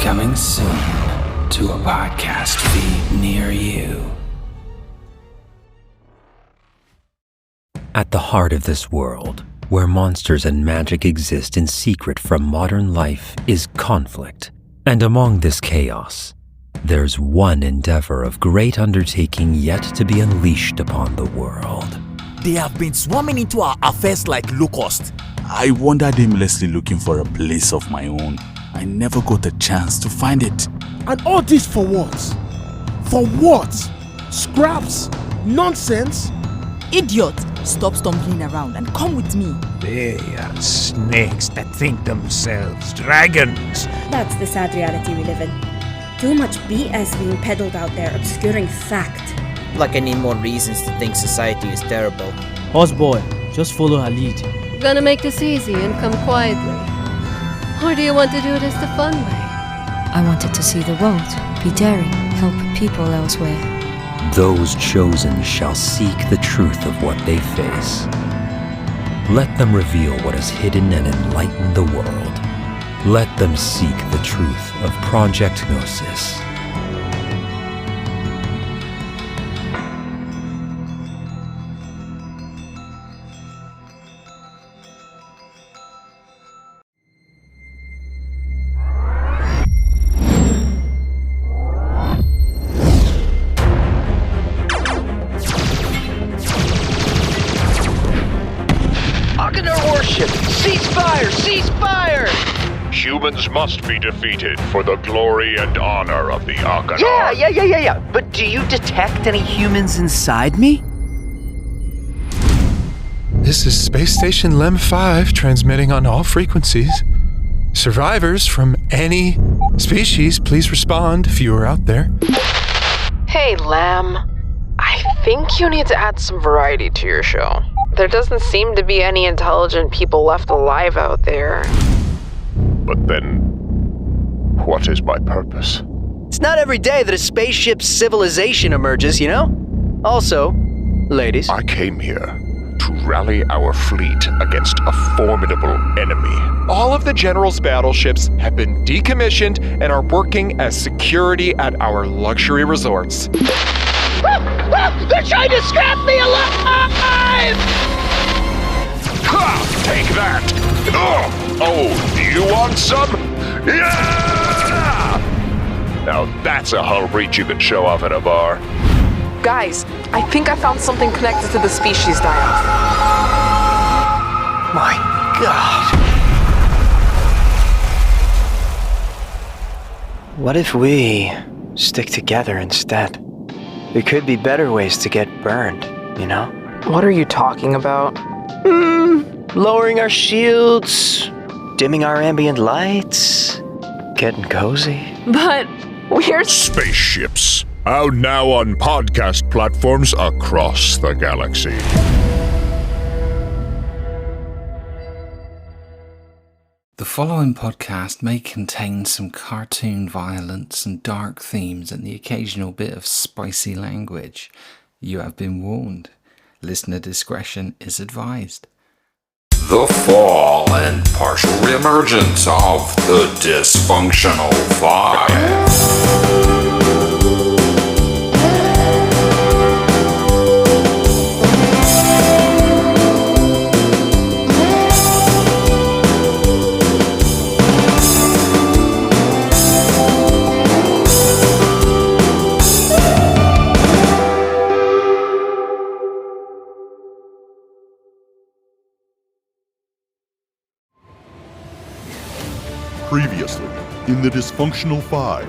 Coming soon to a podcast feed near you. At the heart of this world, where monsters and magic exist in secret from modern life, is conflict. And among this chaos, there's one endeavor of great undertaking yet to be unleashed upon the world. They have been swarming into our affairs like locusts. I wandered aimlessly looking for a place of my own. I never got a chance to find it. And all this for what? For what? Scraps? Nonsense? Idiot! Stop stumbling around and come with me. They are snakes that think themselves dragons. That's the sad reality we live in. Too much BS being peddled out there, obscuring fact. Like I need more reasons to think society is terrible. Horseboy, just follow her lead. Gonna make this easy and come quietly? Or do you want to do it as the fun way? I wanted to see the world, be daring, help people elsewhere. Those chosen shall seek the truth of what they face. Let them reveal what is hidden and enlighten the world. Let them seek the truth of Project Gnosis. Humans must be defeated for the glory and honor of the Arcanine. Yeah. But do you detect any humans inside me? This is Space Station Lem 5 transmitting on all frequencies. Survivors from any species, please respond if you are out there. Hey, Lem. I think you need to add some variety to your show. There doesn't seem to be any intelligent people left alive out there. But then, what is my purpose? It's not every day that a spaceship civilization emerges, you know? Also, ladies. I came here to rally our fleet against a formidable enemy. All of the General's battleships have been decommissioned and are working as security at our luxury resorts. They're trying to scrap me alive! Ha! Take that! Oh, you want some? Yeah! Now that's a hull breach you can show off at a bar. Guys, I think I found something connected to the species die-off. My God. What if we stick together instead? There could be better ways to get burned, you know? What are you talking about? Lowering our shields, dimming our ambient lights, getting cozy. But we're spaceships, out now on podcast platforms across the galaxy. The following podcast may contain some cartoon violence and dark themes and the occasional bit of spicy language. You have been warned. Listener discretion is advised. The fall and partial re-emergence of the Dysfunctional 5. Previously, in the Dysfunctional 5,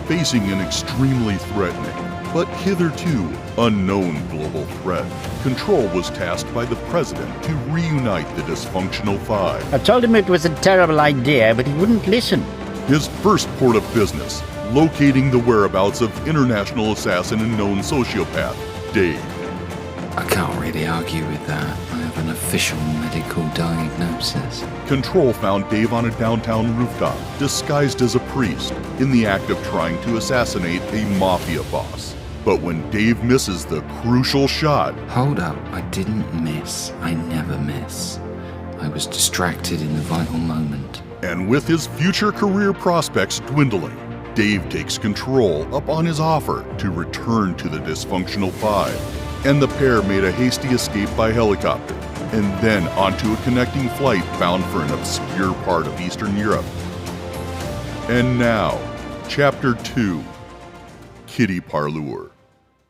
facing an extremely threatening, but hitherto unknown global threat, Control was tasked by the President to reunite the Dysfunctional 5. I told him it was a terrible idea, but he wouldn't listen. His first port of business, locating the whereabouts of international assassin and known sociopath, Dave. I can't really argue with that. I have an official medical diagnosis. Control found Dave on a downtown rooftop, disguised as a priest, in the act of trying to assassinate a mafia boss. But when Dave misses the crucial shot... Hold up, I didn't miss. I never miss. I was distracted in the vital moment. And with his future career prospects dwindling, Dave takes control upon his offer to return to the Dysfunctional Five, and the pair made a hasty escape by helicopter, and then onto a connecting flight bound for an obscure part of Eastern Europe. And now, Chapter 2, Kittie Parlour.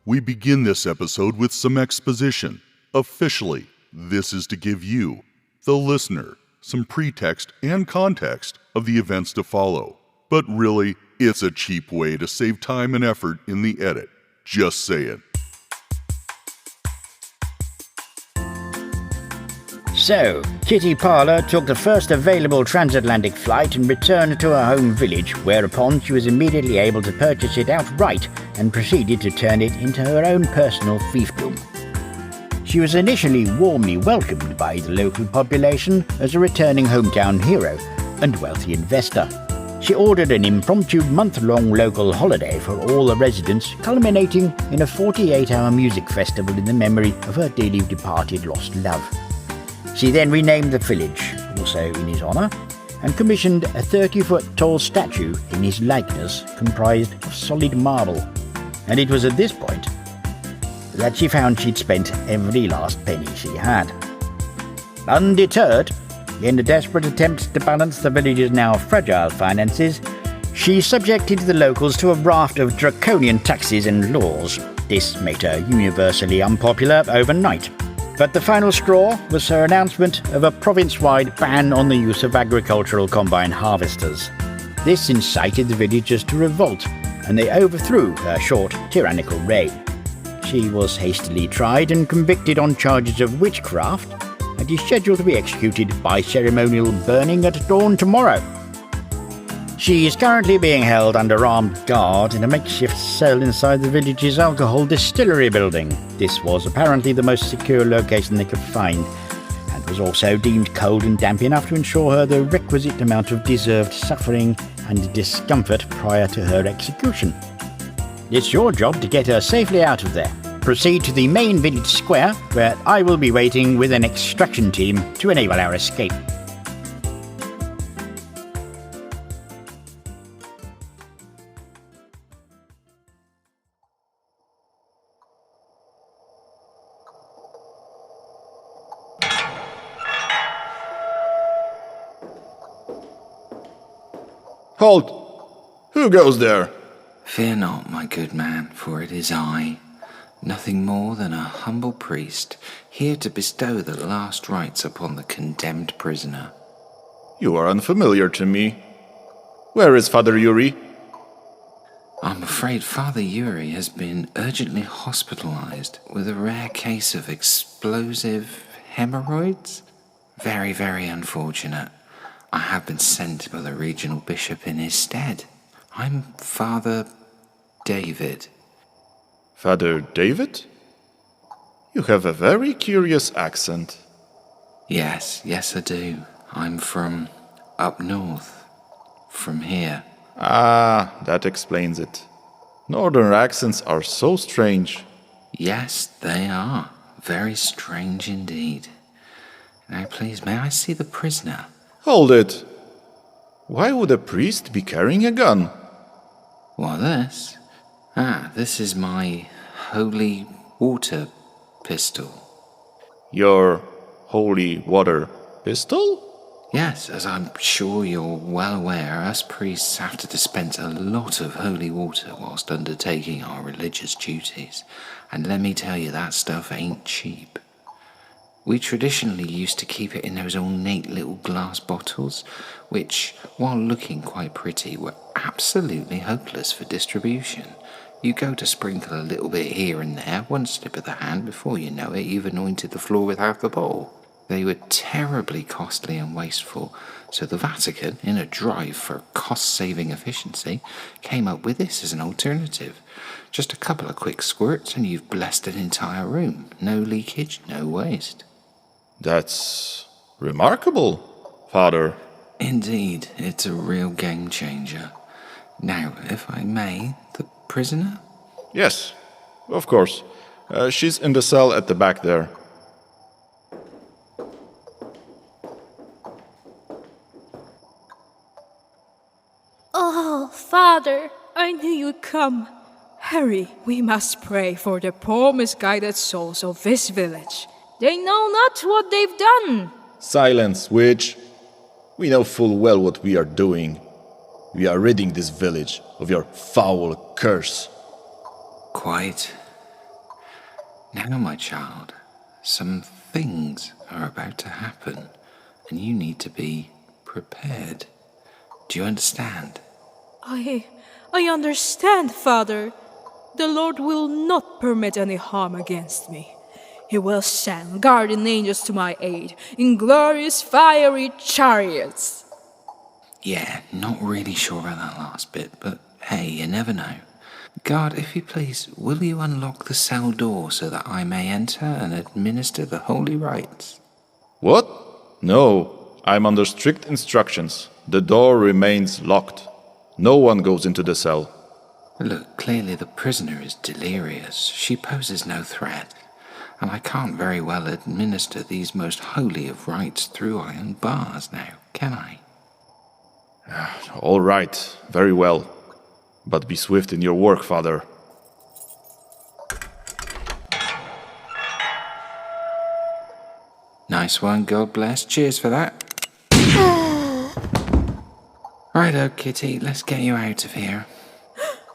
We begin this episode with some exposition. Officially, this is to give you, the listener, some pretext and context of the events to follow. But really, it's a cheap way to save time and effort in the edit. Just saying. So, Kittie Parlour took the first available transatlantic flight and returned to her home village, whereupon she was immediately able to purchase it outright and proceeded to turn it into her own personal fiefdom. She was initially warmly welcomed by the local population as a returning hometown hero and wealthy investor. She ordered an impromptu month-long local holiday for all the residents, culminating in a 48-hour music festival in the memory of her dearly departed lost love. She then renamed the village, also in his honour, and commissioned a 30-foot-tall statue in his likeness comprised of solid marble. And it was at this point that she found she'd spent every last penny she had. Undeterred, in a desperate attempt to balance the village's now fragile finances, she subjected the locals to a raft of draconian taxes and laws. This made her universally unpopular overnight. But the final straw was her announcement of a province-wide ban on the use of agricultural combine harvesters. This incited the villagers to revolt, and they overthrew her short, tyrannical reign. She was hastily tried and convicted on charges of witchcraft, and is scheduled to be executed by ceremonial burning at dawn tomorrow. She is currently being held under armed guard in a makeshift cell inside the village's alcohol distillery building. This was apparently the most secure location they could find, and was also deemed cold and damp enough to ensure her the requisite amount of deserved suffering and discomfort prior to her execution. It's your job to get her safely out of there. Proceed to the main village square, where I will be waiting with an extraction team to enable our escape. Halt! Who goes there? Fear not, my good man, for it is I, nothing more than a humble priest, here to bestow the last rites upon the condemned prisoner. You are unfamiliar to me. Where is Father Yuri? I'm afraid Father Yuri has been urgently hospitalized with a rare case of explosive hemorrhoids. Very, very unfortunate. I have been sent by the regional bishop in his stead. I'm Father David. Father David? You have a very curious accent. Yes, I do. I'm from up north. From here. Ah, that explains it. Northern accents are so strange. Yes, they are. Very strange indeed. Now, please, may I see the prisoner? Hold it! Why would a priest be carrying a gun? What, this? This is my holy water pistol. Your holy water pistol? Yes, as I'm sure you're well aware, us priests have to dispense a lot of holy water whilst undertaking our religious duties. And let me tell you, that stuff ain't cheap. We traditionally used to keep it in those ornate little glass bottles, which, while looking quite pretty, were absolutely hopeless for distribution. You go to sprinkle a little bit here and there, one slip of the hand, before you know it, you've anointed the floor with half the bowl. They were terribly costly and wasteful, so the Vatican, in a drive for cost-saving efficiency, came up with this as an alternative. Just a couple of quick squirts and you've blessed an entire room. No leakage, no waste. That's remarkable, Father. Indeed, it's a real game changer. Now, if I may, the prisoner? Yes, of course. She's in the cell at the back there. Father, I knew you'd come. Hurry, we must pray for the poor misguided souls of this village. They know not what they've done. Silence, witch. We know full well what we are doing. We are ridding this village of your foul curse. Quiet. Now, my child, some things are about to happen, and you need to be prepared. Do you understand? I understand, Father. The Lord will not permit any harm against me. He will send guardian angels to my aid in glorious fiery chariots. Yeah, not really sure about that last bit, but hey, you never know. God, if you please, will you unlock the cell door so that I may enter and administer the holy rites? What? No, I'm under strict instructions. The door remains locked. No one goes into the cell. Look, clearly the prisoner is delirious. She poses no threat, and I can't very well administer these most holy of rites through iron bars now, can I? All right, very well. But be swift in your work, Father. Nice one, God bless. Cheers for that. Righto, Kitty, let's get you out of here.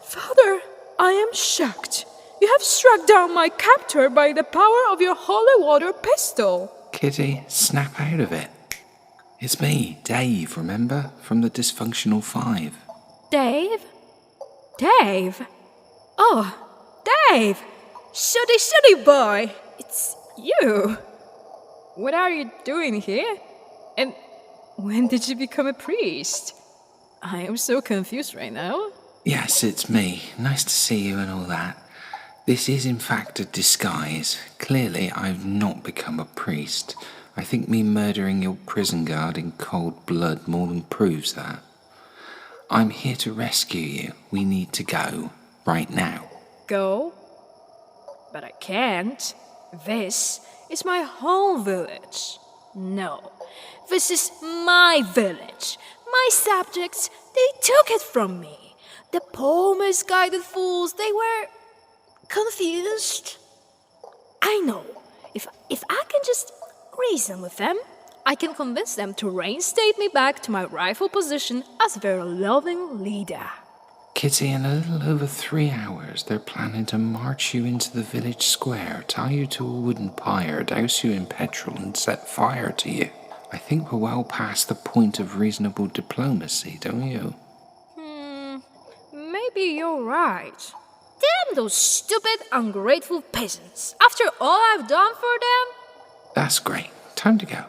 Father, I am shocked. You have struck down my captor by the power of your holy water pistol. Kitty, snap out of it. It's me, Dave, remember? From the Dysfunctional 5. Dave? Dave? Oh, Dave! Shuddy boy! It's you! What are you doing here? And when did you become a priest? I am so confused right now. Yes, it's me. Nice to see you and all that. This is in fact a disguise. Clearly, I've not become a priest. I think me murdering your prison guard in cold blood more than proves that. I'm here to rescue you. We need to go. Right now. Go? But I can't. This is my home village. No, this is my village. My subjects, they took it from me. The poor misguided fools, they were confused. I know. If I can just reason with them, I can convince them to reinstate me back to my rightful position as their loving leader. Kitty, in a little over 3 hours, they're planning to march you into the village square, tie you to a wooden pyre, douse you in petrol, and set fire to you. I think we're well past the point of reasonable diplomacy, don't you? Maybe you're right. Damn those stupid, ungrateful peasants. After all I've done for them? That's great. Time to go.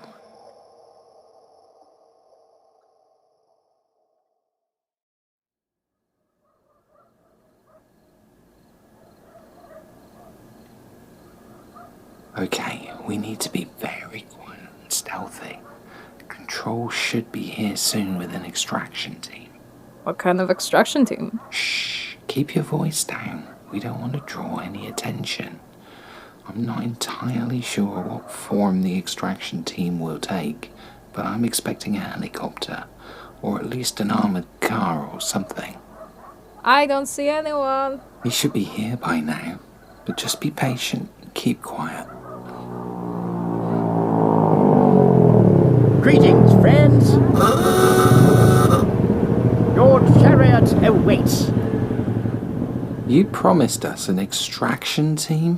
Okay, we need to be very quiet and stealthy. Control should be here soon with an extraction team. What kind of extraction team? Shh, keep your voice down. We don't want to draw any attention. I'm not entirely sure what form the extraction team will take, but I'm expecting a helicopter, or at least an armored car or something. I don't see anyone. He should be here by now, but just be patient and keep quiet. Greetings, friends. Your chariot awaits. You promised us an extraction team?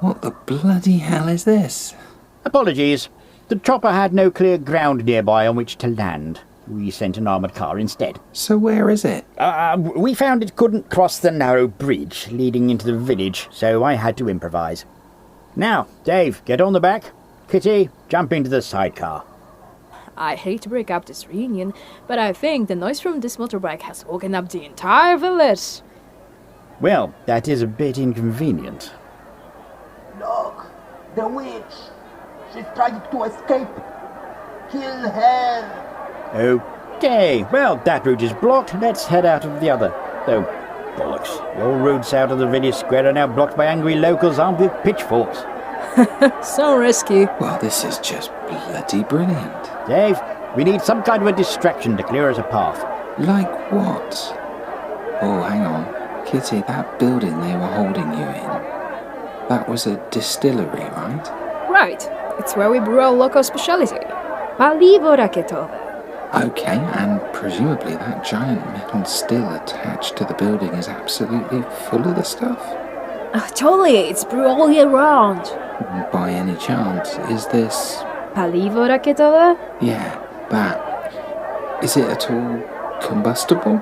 What the bloody hell is this? Apologies. The chopper had no clear ground nearby on which to land. We sent an armoured car instead. So where is it? We found it couldn't cross the narrow bridge leading into the village, so I had to improvise. Now, Dave, get on the back. Kitty, jump into the sidecar. I hate to break up this reunion, but I think the noise from this motorbike has woken up the entire village. Well, that is a bit inconvenient. Look, the witch. She's trying to escape. Kill her. Okay, well, that route is blocked. Let's head out of the other. Oh, bollocks. All routes out of the village square are now blocked by angry locals armed with pitchforks. So risky. Well, this is just bloody brilliant. Dave, we need some kind of a distraction to clear us a path. Like what? Oh, hang on. Kitty, that building they were holding you in, that was a distillery, right? Right. It's where we brew our local specialty. Paliwo rakietowe. Okay, and presumably that giant metal still attached to the building is absolutely full of the stuff? Totally, it's brewed all year round. By any chance, is this... Paliwo rakietowe? Yeah, that. Is it at all combustible?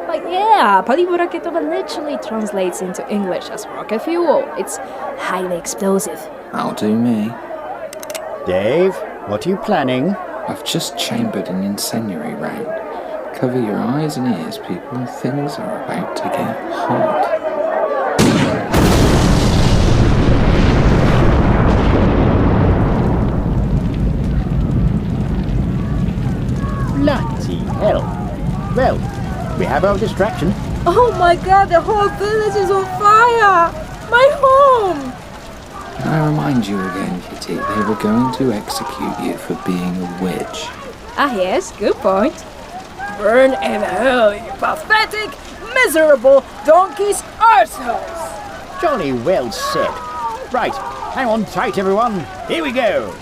Yeah, paliwo rakietowe literally translates into English as rocket fuel. It's highly explosive. That'll do me. Dave, what are you planning? I've just chambered an incendiary round. Cover your eyes and ears, people. Things are about to get hot. Bloody hell. Well, we have our distraction. Oh my god, the whole village is on fire! My home! Can I remind you again, Kitty, they were going to execute you for being a witch. Ah yes, good point. Burn in hell, you pathetic, miserable donkey's arseholes! Jolly well said. Right, hang on tight everyone. Here we go.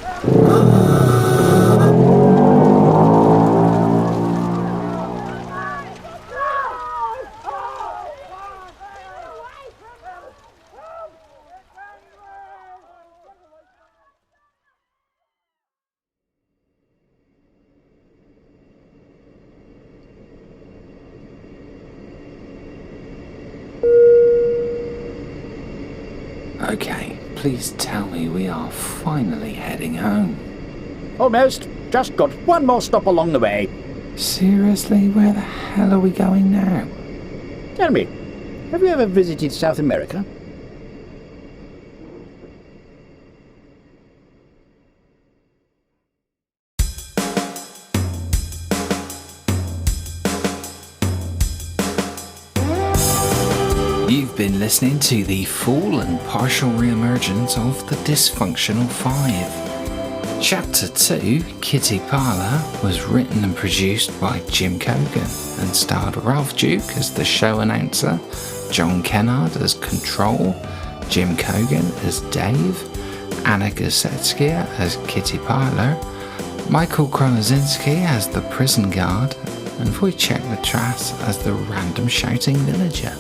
Okay, please tell me we are finally heading home. Almost. Just got one more stop along the way. Seriously, where the hell are we going now? Tell me, have you ever visited South America? You've been listening to the full and partial re-emergence of the Dysfunctional 5. Chapter 2, Kittie Parlour, was written and produced by Jim Cogan and starred Ralph Duke as the show announcer, John Kennard as Control, Jim Cogan as Dave, Anna Gasecka as Kittie Parlour, Michal Choroszynski as the prison guard, and Wojciech Matras as the random shouting villager.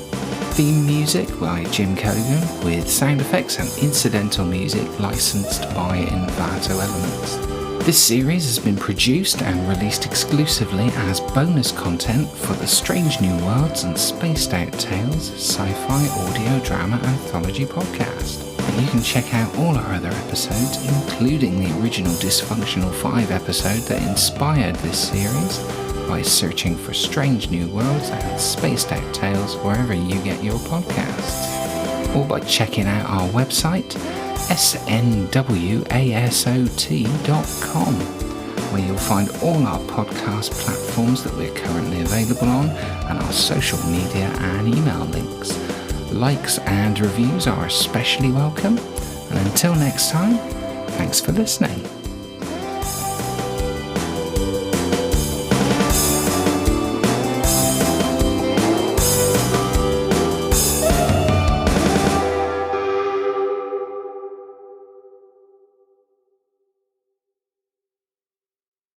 Theme music by Jim Cogan, with sound effects and incidental music licensed by Envato Elements. This series has been produced and released exclusively as bonus content for the Strange New Worlds and Spaced Out Tales sci-fi audio drama anthology podcast. And you can check out all our other episodes, including the original Dysfunctional 5 episode that inspired this series, by searching for Strange New Worlds and Spaced Out Tales wherever you get your podcasts, or by checking out our website, snwasot.com, where you'll find all our podcast platforms that we're currently available on, and our social media and email links. Likes and reviews are especially welcome, and until next time, thanks for listening.